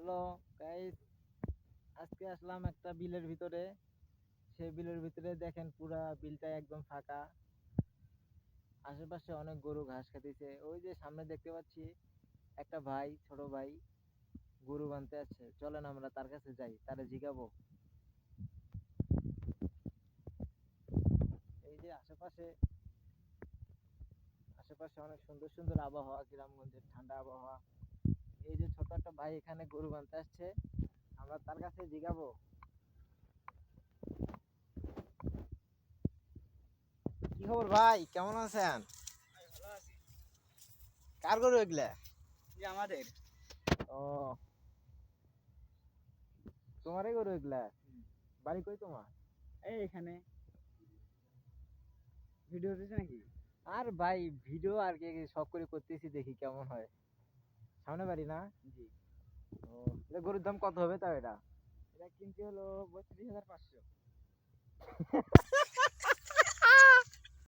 Hello guys, আজকে আসলাম একটা বিলের ভিতরে। সেই বিলের ভিতরে দেখেন পুরা বিলটা একদম ফাঁকা। আশেপাশে অনেক গরু ঘাস খাইতেছে। ওই যে সামনে দেখতে পাচ্ছি একটা ভাই, ছোট ভাই গরু বাঁধতে আছে। চলেন আমরা তার কাছে যাই, তারে জিগাবো। এই যে আশেপাশে আশেপাশে অনেক সুন্দর সুন্দর আবহাওয়া, গ্রামগঞ্জের ঠান্ডা আবহাওয়া। এই যে ছোট একটা ভাই এখানে গরু বাঁধতে আসছে, আমরা তার কাছে জিগাবো। কি খবর ভাই, কেমন আছেন? ভালো আছি। কার গরু এগুলা? আমাদের ও, তোমারই গরু এগুলা? বাড়ি কই তোমার? এই এখানে ভিডিও হতেছে নাকি? আর ভাই ভিডিও আর কি শখ করে করতেছি, দেখি কেমন হয়। সামনে বাড়ি না? জি। ও, এটা গরুর দাম কত হবে তাও এটা? এটা কিনতে হলো 32,500।